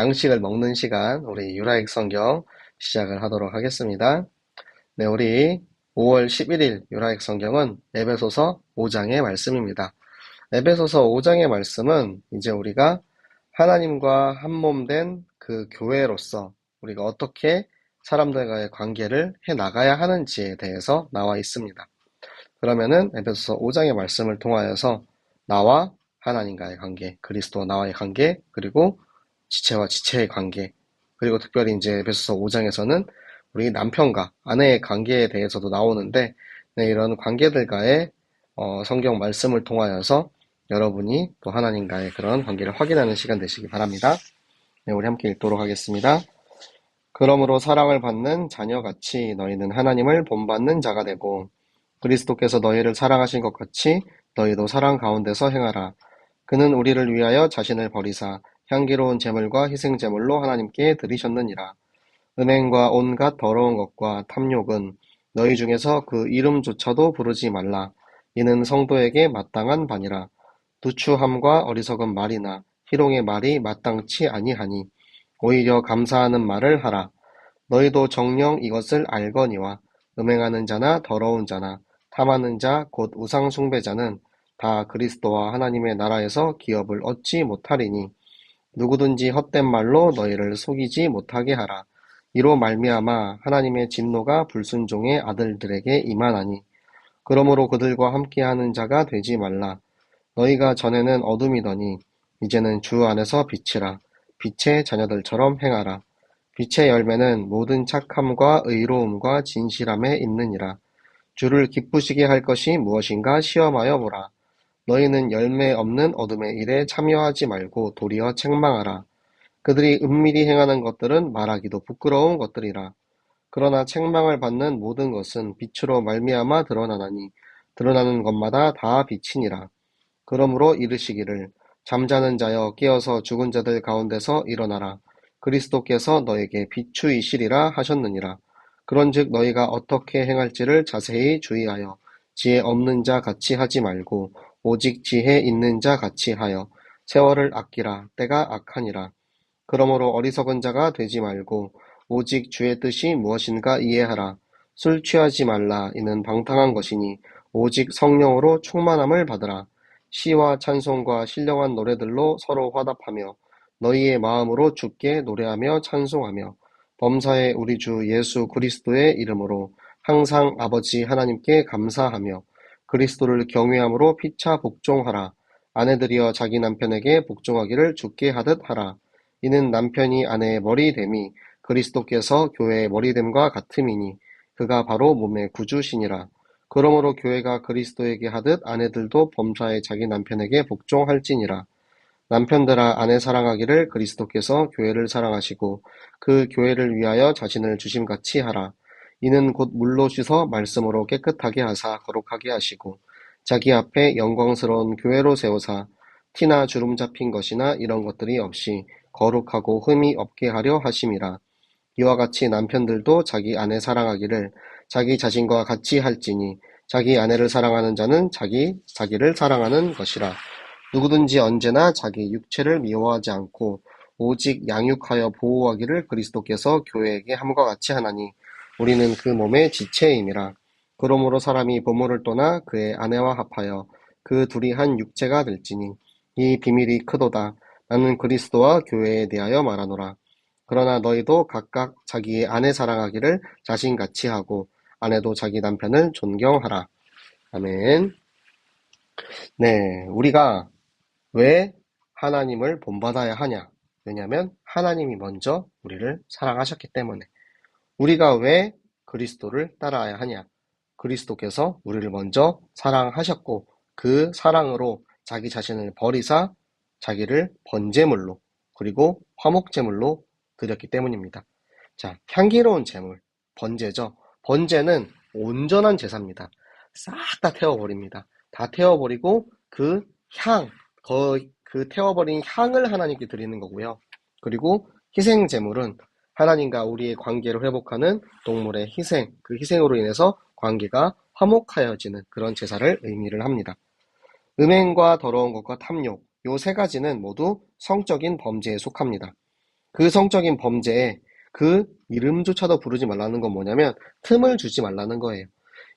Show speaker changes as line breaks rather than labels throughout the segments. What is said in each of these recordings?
양식을 먹는 시간, 우리 유라익 성경 시작을 하도록 하겠습니다. 네, 우리 5월 11일 유라익 성경은 에베소서 5장의 말씀입니다. 에베소서 5장의 말씀은 이제 우리가 하나님과 한 몸 된 그 교회로서 우리가 어떻게 사람들과의 관계를 해 나가야 하는지에 대해서 나와 있습니다. 그러면은 에베소서 5장의 말씀을 통하여서 나와 하나님과의 관계, 그리스도와 나와의 관계, 그리고 지체와 지체의 관계, 그리고 특별히 이제 에베소서 5장에서는 우리 남편과 아내의 관계에 대해서도 나오는데, 네, 이런 관계들과의 성경 말씀을 통하여서 여러분이 또 하나님과의 그런 관계를 확인하는 시간 되시기 바랍니다. 네, 우리 함께 읽도록 하겠습니다. 그러므로 사랑을 받는 자녀같이 너희는 하나님을 본받는 자가 되고 그리스도께서 너희를 사랑하신 것 같이 너희도 사랑 가운데서 행하라. 그는 우리를 위하여 자신을 버리사 향기로운 제물과 희생 제물로 하나님께 드리셨느니라. 음행과 온갖 더러운 것과 탐욕은 너희 중에서 그 이름조차도 부르지 말라. 이는 성도에게 마땅한 바니라. 누추함과 어리석은 말이나 희롱의 말이 마땅치 아니하니 오히려 감사하는 말을 하라. 너희도 정녕 이것을 알거니와 음행하는 자나 더러운 자나 탐하는 자 곧 우상 숭배자는 다 그리스도와 하나님의 나라에서 기업을 얻지 못하리니 누구든지 헛된 말로 너희를 속이지 못하게 하라. 이로 말미암아 하나님의 진노가 불순종의 아들들에게 임하나니 그러므로 그들과 함께하는 자가 되지 말라. 너희가 전에는 어둠이더니 이제는 주 안에서 빛이라. 빛의 자녀들처럼 행하라. 빛의 열매는 모든 착함과 의로움과 진실함에 있느니라. 주를 기쁘시게 할 것이 무엇인가 시험하여 보라. 너희는 열매 없는 어둠의 일에 참여하지 말고 도리어 책망하라. 그들이 은밀히 행하는 것들은 말하기도 부끄러운 것들이라. 그러나 책망을 받는 모든 것은 빛으로 말미암아 드러나나니 드러나는 것마다 다 빛이니라. 그러므로 이르시기를 잠자는 자여 깨어서 죽은 자들 가운데서 일어나라. 그리스도께서 너에게 비추이시리라 하셨느니라. 그런즉 너희가 어떻게 행할지를 자세히 주의하여 지혜 없는 자 같이 하지 말고 오직 지혜 있는 자 같이 하여 세월을 아끼라. 때가 악하니라. 그러므로 어리석은 자가 되지 말고 오직 주의 뜻이 무엇인가 이해하라. 술 취하지 말라. 이는 방탕한 것이니 오직 성령으로 충만함을 받으라. 시와 찬송과 신령한 노래들로 서로 화답하며 너희의 마음으로 주께 노래하며 찬송하며 범사의 우리 주 예수 그리스도의 이름으로 항상 아버지 하나님께 감사하며 그리스도를 경외함으로 피차 복종하라. 아내들이여 자기 남편에게 복종하기를 주께 하듯 하라. 이는 남편이 아내의 머리됨이 그리스도께서 교회의 머리됨과 같음이니 그가 바로 몸의 구주시니라. 그러므로 교회가 그리스도에게 하듯 아내들도 범사에 자기 남편에게 복종할지니라. 남편들아 아내 사랑하기를 그리스도께서 교회를 사랑하시고 그 교회를 위하여 자신을 주심같이 하라. 이는 곧 물로 씻어 말씀으로 깨끗하게 하사 거룩하게 하시고 자기 앞에 영광스러운 교회로 세우사 티나 주름 잡힌 것이나 이런 것들이 없이 거룩하고 흠이 없게 하려 하심이라. 이와 같이 남편들도 자기 아내 사랑하기를 자기 자신과 같이 할지니 자기 아내를 사랑하는 자는 자기를 사랑하는 것이라. 누구든지 언제나 자기 육체를 미워하지 않고 오직 양육하여 보호하기를 그리스도께서 교회에게 함과 같이 하나니 우리는 그 몸의 지체임이라. 그러므로 사람이 부모를 떠나 그의 아내와 합하여 그 둘이 한 육체가 될지니 이 비밀이 크도다. 나는 그리스도와 교회에 대하여 말하노라. 그러나 너희도 각각 자기의 아내 사랑하기를 자신같이 하고 아내도 자기 남편을 존경하라. 아멘. 네, 우리가 왜 하나님을 본받아야 하냐? 왜냐하면 하나님이 먼저 우리를 사랑하셨기 때문에. 우리가 왜 그리스도를 따라야 하냐? 그리스도께서 우리를 먼저 사랑하셨고 그 사랑으로 자기 자신을 버리사 자기를 번제물로 그리고 화목제물로 드렸기 때문입니다. 자, 향기로운 제물, 번제죠. 번제는 온전한 제사입니다. 싹 다 태워버립니다. 다 태워버리고 그 향, 그 태워버린 향을 하나님께 드리는 거고요. 그리고 희생 제물은 하나님과 우리의 관계를 회복하는 동물의 희생, 그 희생으로 인해서 관계가 화목하여지는 그런 제사를 의미를 합니다. 음행과 더러운 것과 탐욕, 요 세 가지는 모두 성적인 범죄에 속합니다. 그 성적인 범죄에 그 이름조차도 부르지 말라는 건 뭐냐면 틈을 주지 말라는 거예요.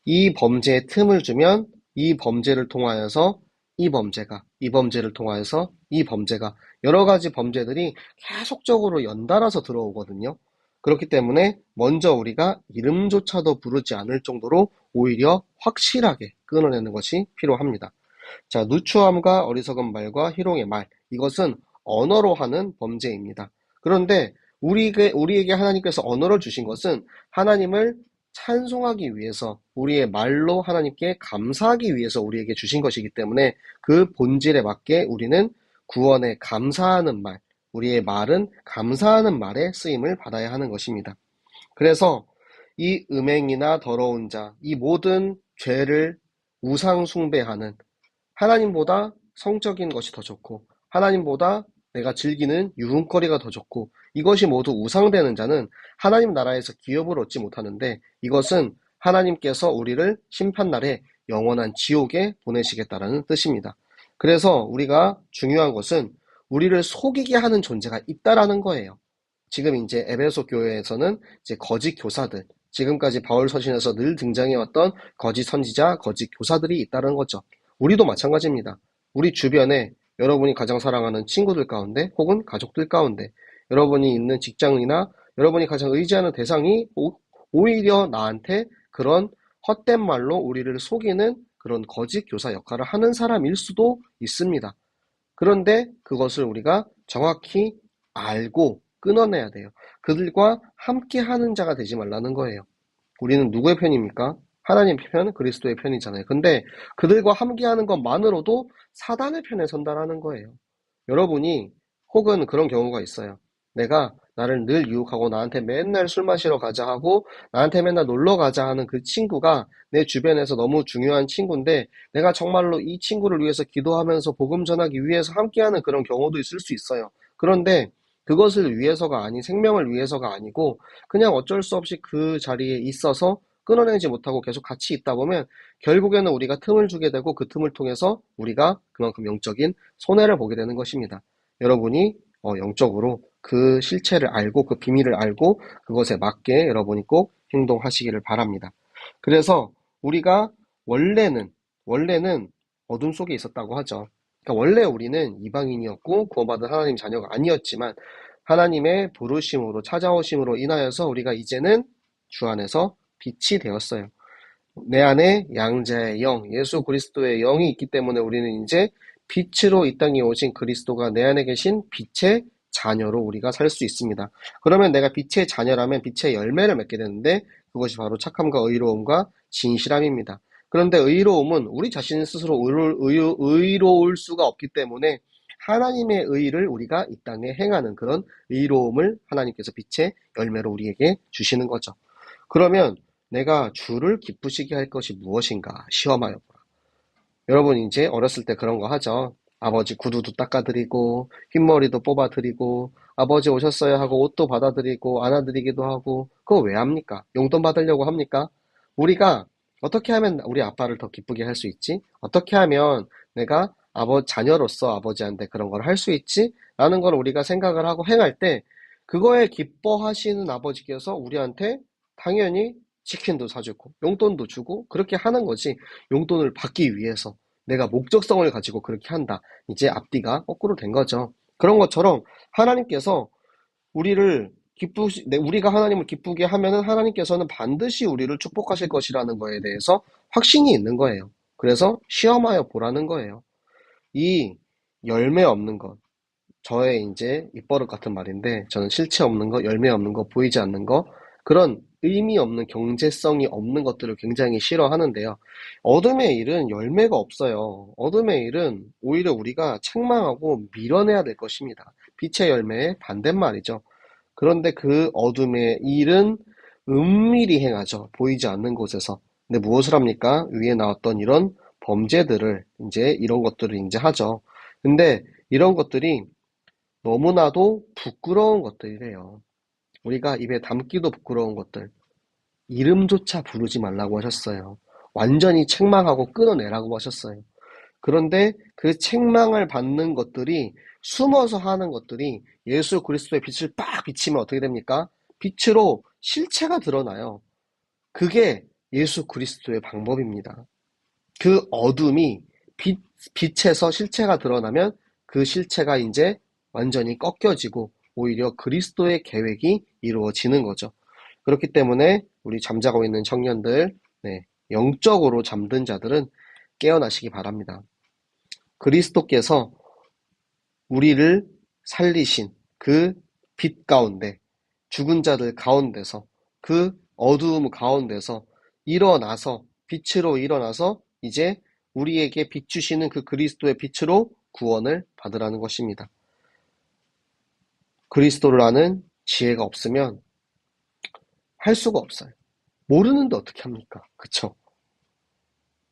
이 범죄에 틈을 주면 이 범죄를 통하여서 이 범죄가, 이 범죄를 통하여서 이 범죄가, 여러 가지 범죄들이 계속적으로 연달아서 들어오거든요. 그렇기 때문에 먼저 우리가 이름조차도 부르지 않을 정도로 오히려 확실하게 끊어내는 것이 필요합니다. 자, 누추함과 어리석은 말과 희롱의 말, 이것은 언어로 하는 범죄입니다. 그런데 우리에게 하나님께서 언어를 주신 것은 하나님을 찬송하기 위해서, 우리의 말로 하나님께 감사하기 위해서 우리에게 주신 것이기 때문에 그 본질에 맞게 우리는 구원에 감사하는 말, 우리의 말은 감사하는 말에 쓰임을 받아야 하는 것입니다. 그래서 이 음행이나 더러운 자, 이 모든 죄를 우상 숭배하는, 하나님보다 성적인 것이 더 좋고 하나님보다 내가 즐기는 유흥거리가 더 좋고 이것이 모두 우상되는 자는 하나님 나라에서 기업을 얻지 못하는데, 이것은 하나님께서 우리를 심판날에 영원한 지옥에 보내시겠다라는 뜻입니다. 그래서 우리가 중요한 것은 우리를 속이게 하는 존재가 있다라는 거예요. 지금 이제 에베소 교회에서는 이제 거짓 교사들, 지금까지 바울 서신에서 늘 등장해왔던 거짓 선지자, 거짓 교사들이 있다는 거죠. 우리도 마찬가지입니다. 우리 주변에 여러분이 가장 사랑하는 친구들 가운데 혹은 가족들 가운데, 여러분이 있는 직장이나 여러분이 가장 의지하는 대상이 오히려 나한테 그런 헛된 말로 우리를 속이는 그런 거짓 교사 역할을 하는 사람일 수도 있습니다. 그런데 그것을 우리가 정확히 알고 끊어내야 돼요. 그들과 함께 하는 자가 되지 말라는 거예요. 우리는 누구의 편입니까? 하나님 편, 그리스도의 편이잖아요. 근데 그들과 함께하는 것만으로도 사단의 편에 선다라는 거예요. 여러분이 혹은 그런 경우가 있어요. 내가 나를 늘 유혹하고 나한테 맨날 술 마시러 가자 하고 나한테 맨날 놀러 가자 하는 그 친구가 내 주변에서 너무 중요한 친구인데, 내가 정말로 이 친구를 위해서 기도하면서 복음 전하기 위해서 함께하는 그런 경우도 있을 수 있어요. 그런데 그것을 위해서가 아닌, 생명을 위해서가 아니고 그냥 어쩔 수 없이 그 자리에 있어서 끊어내지 못하고 계속 같이 있다 보면 결국에는 우리가 틈을 주게 되고 그 틈을 통해서 우리가 그만큼 영적인 손해를 보게 되는 것입니다. 여러분이 영적으로 그 실체를 알고 그 비밀을 알고 그것에 맞게 여러분이 꼭 행동하시기를 바랍니다. 그래서 우리가 원래는 어둠 속에 있었다고 하죠. 그러니까 원래 우리는 이방인이었고 구원받은 하나님 자녀가 아니었지만 하나님의 부르심으로, 찾아오심으로 인하여서 우리가 이제는 주 안에서 빛이 되었어요. 내 안에 양자의 영, 예수 그리스도의 영이 있기 때문에 우리는 이제 빛으로 이 땅에 오신 그리스도가 내 안에 계신 빛의 자녀로 우리가 살 수 있습니다. 그러면 내가 빛의 자녀라면 빛의 열매를 맺게 되는데, 그것이 바로 착함과 의로움과 진실함입니다. 그런데 의로움은 우리 자신 스스로 의로울 수가 없기 때문에 하나님의 의를 우리가 이 땅에 행하는 그런 의로움을 하나님께서 빛의 열매로 우리에게 주시는 거죠. 그러면 내가 주를 기쁘시게 할 것이 무엇인가 시험하여 보라. 여러분 이제 어렸을 때 그런 거 하죠. 아버지 구두도 닦아드리고 흰머리도 뽑아드리고 아버지 오셨어요 하고 옷도 받아드리고 안아드리기도 하고, 그거 왜 합니까? 용돈 받으려고 합니까? 우리가 어떻게 하면 우리 아빠를 더 기쁘게 할 수 있지? 어떻게 하면 내가 자녀로서 아버지한테 그런 걸 할 수 있지? 라는 걸 우리가 생각을 하고 행할 때 그거에 기뻐하시는 아버지께서 우리한테 당연히 치킨도 사주고 용돈도 주고 그렇게 하는 거지, 용돈을 받기 위해서 내가 목적성을 가지고 그렇게 한다. 이제 앞뒤가 거꾸로 된 거죠. 그런 것처럼 하나님께서 우리가 하나님을 기쁘게 하면은 하나님께서는 반드시 우리를 축복하실 것이라는 거에 대해서 확신이 있는 거예요. 그래서 시험하여 보라는 거예요. 이 열매 없는 것, 저의 이제 입버릇 같은 말인데, 저는 실체 없는 거, 열매 없는 거, 보이지 않는 거, 그런 의미 없는, 경제성이 없는 것들을 굉장히 싫어하는데요. 어둠의 일은 열매가 없어요. 어둠의 일은 오히려 우리가 책망하고 밀어내야 될 것입니다. 빛의 열매의 반대말이죠. 그런데 그 어둠의 일은 은밀히 행하죠. 보이지 않는 곳에서. 근데 무엇을 합니까? 위에 나왔던 이런 범죄들을, 이제 이런 것들을 이제 하죠. 근데 이런 것들이 너무나도 부끄러운 것들이래요. 우리가 입에 담기도 부끄러운 것들, 이름조차 부르지 말라고 하셨어요. 완전히 책망하고 끊어내라고 하셨어요. 그런데 그 책망을 받는 것들이 숨어서 하는 것들이 예수 그리스도의 빛을 빡 비치면 어떻게 됩니까? 빛으로 실체가 드러나요. 그게 예수 그리스도의 방법입니다. 그 어둠이 빛에서 실체가 드러나면 그 실체가 이제 완전히 꺾여지고 오히려 그리스도의 계획이 이루어지는 거죠. 그렇기 때문에 우리 잠자고 있는 청년들, 네, 영적으로 잠든 자들은 깨어나시기 바랍니다. 그리스도께서 우리를 살리신 그 빛 가운데, 죽은 자들 가운데서, 그 어두움 가운데서 일어나서, 빛으로 일어나서 이제 우리에게 비추시는 그 그리스도의 빛으로 구원을 받으라는 것입니다. 그리스도를 아는 지혜가 없으면 할 수가 없어요. 모르는데 어떻게 합니까? 그쵸?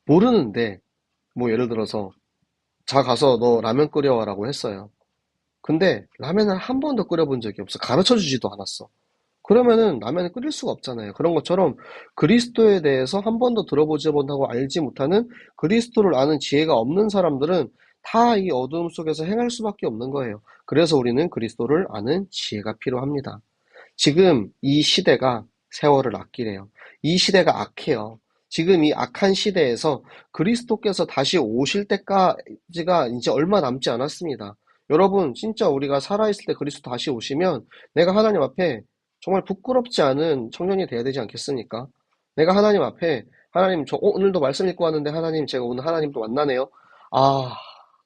모르는데 뭐 예를 들어서 자 가서 너 라면 끓여와라고 했어요. 근데 라면을 한 번도 끓여본 적이 없어. 가르쳐주지도 않았어. 그러면은 라면을 끓일 수가 없잖아요. 그런 것처럼 그리스도에 대해서 한 번도 들어보지 못하고 알지 못하는 그리스도를 아는 지혜가 없는 사람들은 다 이 어두움 속에서 행할 수밖에 없는 거예요. 그래서 우리는 그리스도를 아는 지혜가 필요합니다. 지금 이 시대가 세월을 아끼래요. 이 시대가 악해요. 지금 이 악한 시대에서 그리스도께서 다시 오실 때까지가 이제 얼마 남지 않았습니다. 여러분, 진짜 우리가 살아있을 때 그리스도 다시 오시면 내가 하나님 앞에 정말 부끄럽지 않은 청년이 돼야 되지 않겠습니까? 내가 하나님 앞에 하나님 오늘도 말씀 읽고 왔는데 하나님 제가 오늘 하나님도 만나네요. 아,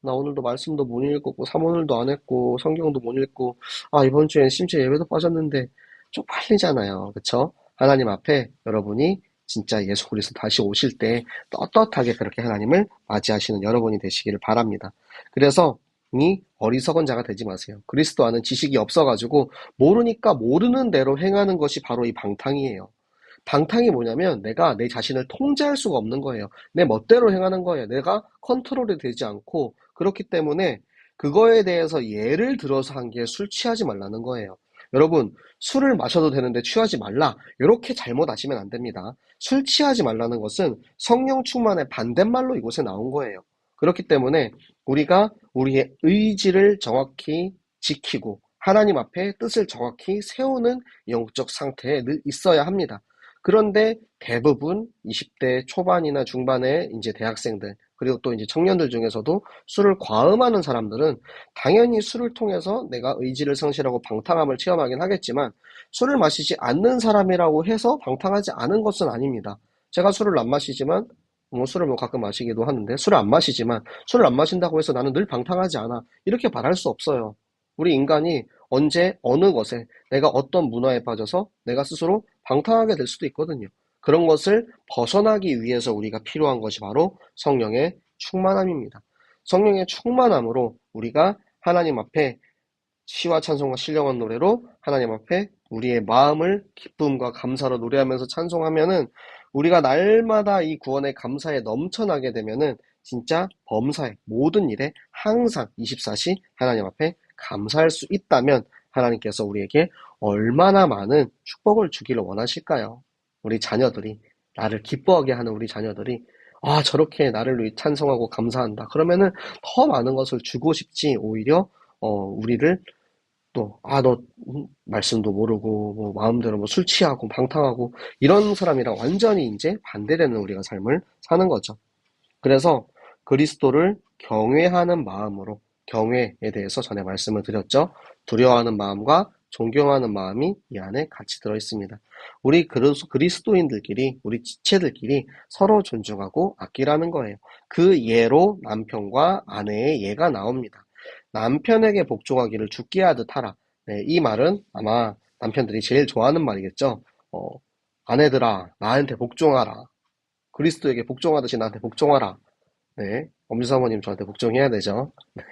나 오늘도 말씀도 못 읽었고 사모늘도 안 했고 성경도 못 읽고 이번 주엔 심지어 예배도 빠졌는데 쪽팔리잖아요. 그쵸? 하나님 앞에 여러분이 진짜 예수 그리스도 다시 오실 때 떳떳하게 그렇게 하나님을 맞이하시는 여러분이 되시기를 바랍니다. 그래서 이 어리석은 자가 되지 마세요. 그리스도 아는 지식이 없어가지고 모르니까 모르는 대로 행하는 것이 바로 이 방탕이에요. 방탕이 뭐냐면 내가 내 자신을 통제할 수가 없는 거예요. 내 멋대로 행하는 거예요. 내가 컨트롤이 되지 않고 그렇기 때문에 그거에 대해서 예를 들어서 한 게 술 취하지 말라는 거예요. 여러분, 술을 마셔도 되는데 취하지 말라. 이렇게 잘못 아시면 안 됩니다. 술 취하지 말라는 것은 성령 충만의 반대말로 이곳에 나온 거예요. 그렇기 때문에 우리가 우리의 의지를 정확히 지키고 하나님 앞에 뜻을 정확히 세우는 영적 상태에 늘 있어야 합니다. 그런데 대부분 20대 초반이나 중반의 이제 대학생들, 그리고 또 이제 청년들 중에서도 술을 과음하는 사람들은 당연히 술을 통해서 내가 의지를 성실하고 방탕함을 체험하긴 하겠지만 술을 마시지 않는 사람이라고 해서 방탕하지 않은 것은 아닙니다. 제가 술을 안 마시지만 술을 뭐 가끔 마시기도 하는데 술을 안 마시지만 술을 안 마신다고 해서 나는 늘 방탕하지 않아. 이렇게 말할 수 없어요. 우리 인간이 언제 어느 것에 내가 어떤 문화에 빠져서 내가 스스로 방탕하게 될 수도 있거든요. 그런 것을 벗어나기 위해서 우리가 필요한 것이 바로 성령의 충만함입니다. 성령의 충만함으로 우리가 하나님 앞에 시와 찬송과 신령한 노래로 하나님 앞에 우리의 마음을 기쁨과 감사로 노래하면서 찬송하면은 우리가 날마다 이 구원의 감사에 넘쳐나게 되면은 진짜 범사에 모든 일에 항상 24시 하나님 앞에 감사할 수 있다면 하나님께서 우리에게 얼마나 많은 축복을 주기를 원하실까요? 우리 자녀들이 나를 기뻐하게 하는 우리 자녀들이 저렇게 나를 위해 찬송하고 감사한다. 그러면은 더 많은 것을 주고 싶지 오히려 우리를 또, 너 말씀도 모르고, 뭐, 마음대로 뭐 술 취하고, 방탕하고, 이런 사람이랑 완전히 이제 반대되는 우리가 삶을 사는 거죠. 그래서 그리스도를 경외하는 마음으로, 경외에 대해서 전에 말씀을 드렸죠. 두려워하는 마음과 존경하는 마음이 이 안에 같이 들어 있습니다. 우리 그리스도인들끼리, 우리 지체들끼리 서로 존중하고 아끼라는 거예요. 그 예로 남편과 아내의 예가 나옵니다. 남편에게 복종하기를 죽게 하듯 하라. 네, 이 말은 아마 남편들이 제일 좋아하는 말이겠죠. 어, 아내들아, 나한테 복종하라. 그리스도에게 복종하듯이 나한테 복종하라. 네, 엄지사모님 저한테 복종해야 되죠. 네,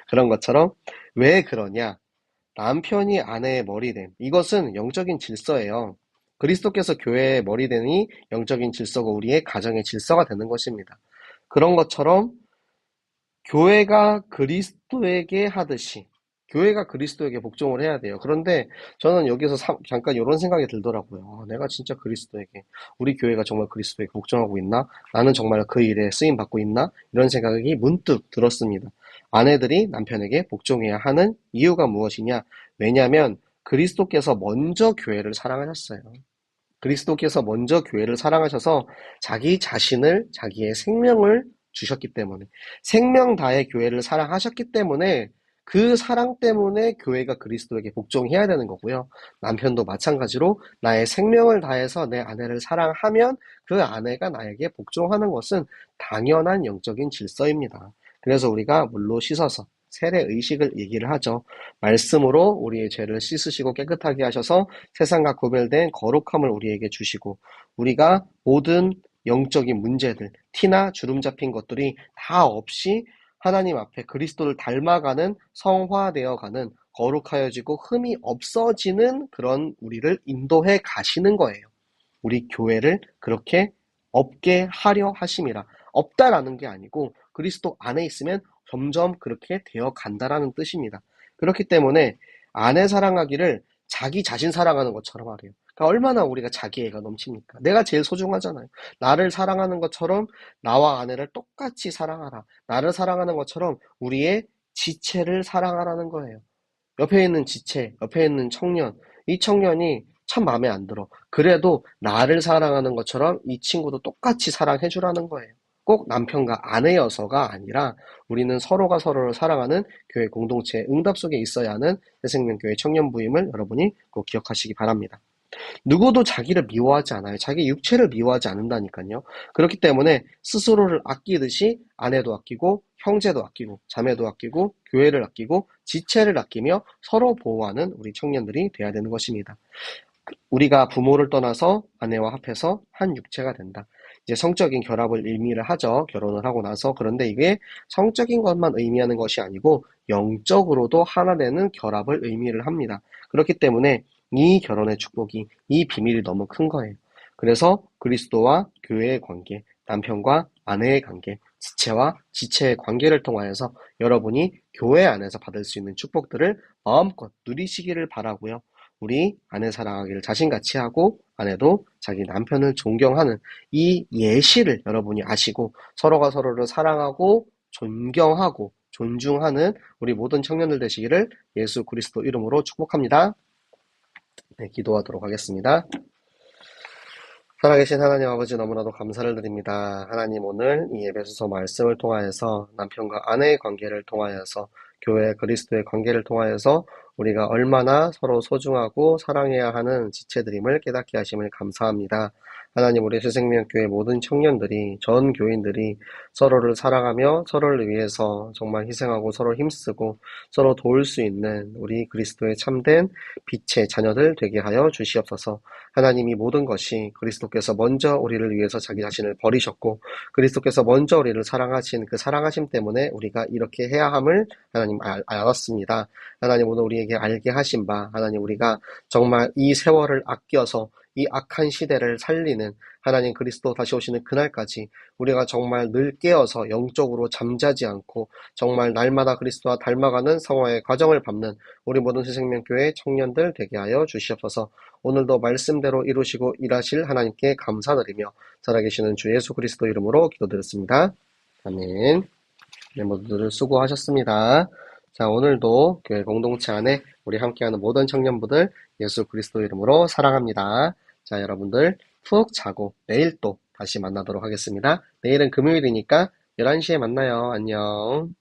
그런 것처럼 왜 그러냐? 남편이 아내의 머리됨. 이것은 영적인 질서예요. 그리스도께서 교회의 머리되니 영적인 질서가 우리의 가정의 질서가 되는 것입니다. 그런 것처럼 교회가 그리스도에게 하듯이 교회가 그리스도에게 복종을 해야 돼요. 그런데 저는 여기서 잠깐 이런 생각이 들더라고요. 내가 진짜 그리스도에게 우리 교회가 정말 그리스도에게 복종하고 있나? 나는 정말 그 일에 쓰임 받고 있나? 이런 생각이 문득 들었습니다. 아내들이 남편에게 복종해야 하는 이유가 무엇이냐? 왜냐하면 그리스도께서 먼저 교회를 사랑하셨어요. 그리스도께서 먼저 교회를 사랑하셔서 자기 자신을, 자기의 생명을 주셨기 때문에, 생명 다해 교회를 사랑하셨기 때문에 그 사랑 때문에 교회가 그리스도에게 복종해야 되는 거고요. 남편도 마찬가지로 나의 생명을 다해서 내 아내를 사랑하면 그 아내가 나에게 복종하는 것은 당연한 영적인 질서입니다. 그래서 우리가 물로 씻어서 세례 의식을 얘기를 하죠. 말씀으로 우리의 죄를 씻으시고 깨끗하게 하셔서 세상과 구별된 거룩함을 우리에게 주시고, 우리가 모든 영적인 문제들, 티나 주름 잡힌 것들이 다 없이 하나님 앞에 그리스도를 닮아가는, 성화되어가는, 거룩하여지고 흠이 없어지는 그런 우리를 인도해 가시는 거예요. 우리 교회를 그렇게 없게 하려 하심이라. 없다라는 게 아니고 그리스도 안에 있으면 점점 그렇게 되어 간다라는 뜻입니다. 그렇기 때문에 아내 사랑하기를 자기 자신 사랑하는 것처럼 하래요. 그러니까 얼마나 우리가 자기애가 넘칩니까? 내가 제일 소중하잖아요. 나를 사랑하는 것처럼 나와 아내를 똑같이 사랑하라. 나를 사랑하는 것처럼 우리의 지체를 사랑하라는 거예요. 옆에 있는 지체, 옆에 있는 청년, 이 청년이 참 마음에 안 들어. 그래도 나를 사랑하는 것처럼 이 친구도 똑같이 사랑해 주라는 거예요. 꼭 남편과 아내여서가 아니라 우리는 서로가 서로를 사랑하는 교회 공동체의 응답 속에 있어야 하는 새생명교회 청년부임을 여러분이 꼭 기억하시기 바랍니다. 누구도 자기를 미워하지 않아요. 자기 육체를 미워하지 않는다니까요. 그렇기 때문에 스스로를 아끼듯이 아내도 아끼고 형제도 아끼고 자매도 아끼고 교회를 아끼고 지체를 아끼며 서로 보호하는 우리 청년들이 되어야 되는 것입니다. 우리가 부모를 떠나서 아내와 합해서 한 육체가 된다. 이제 성적인 결합을 의미를 하죠. 결혼을 하고 나서. 그런데 이게 성적인 것만 의미하는 것이 아니고 영적으로도 하나 되는 결합을 의미를 합니다. 그렇기 때문에 이 결혼의 축복이, 이 비밀이 너무 큰 거예요. 그래서 그리스도와 교회의 관계, 남편과 아내의 관계, 지체와 지체의 관계를 통하여서 여러분이 교회 안에서 받을 수 있는 축복들을 마음껏 누리시기를 바라고요. 우리 아내 사랑하기를 자신같이 하고 아내도 자기 남편을 존경하는 이 예시를 여러분이 아시고 서로가 서로를 사랑하고 존경하고 존중하는 우리 모든 청년들 되시기를 예수 그리스도 이름으로 축복합니다. 네, 기도하도록 하겠습니다. 살아계신 하나님 아버지 너무나도 감사를 드립니다. 하나님 오늘 이 에베소서 말씀을 통하여서 남편과 아내의 관계를 통하여서 교회 그리스도의 관계를 통하여서 우리가 얼마나 서로 소중하고 사랑해야 하는 지체들임을 깨닫게 하심을 감사합니다. 하나님 우리 새생명교회 모든 청년들이 전 교인들이 서로를 사랑하며 서로를 위해서 정말 희생하고 서로 힘쓰고 서로 도울 수 있는 우리 그리스도의 참된 빛의 자녀들 되게 하여 주시옵소서. 하나님이 모든 것이 그리스도께서 먼저 우리를 위해서 자기 자신을 버리셨고 그리스도께서 먼저 우리를 사랑하신 그 사랑하심 때문에 우리가 이렇게 해야 함을 하나님 알았습니다. 하나님 오늘 우리에게 알게 하신 바 하나님 우리가 정말 이 세월을 아껴서 이 악한 시대를 살리는 하나님 그리스도 다시 오시는 그날까지 우리가 정말 늘 깨어서 영적으로 잠자지 않고 정말 날마다 그리스도와 닮아가는 성화의 과정을 밟는 우리 모든 새생명교회 청년들 되게 하여 주시옵소서. 오늘도 말씀대로 이루시고 일하실 하나님께 감사드리며 살아계시는 주 예수 그리스도 이름으로 기도드렸습니다. 아멘. 네, 모두들 수고하셨습니다. 자, 오늘도 교회 공동체 안에 우리 함께하는 모든 청년부들 예수 그리스도 이름으로 사랑합니다. 자, 여러분들 푹 자고 내일 또 다시 만나도록 하겠습니다. 내일은 금요일이니까 11시에 만나요. 안녕.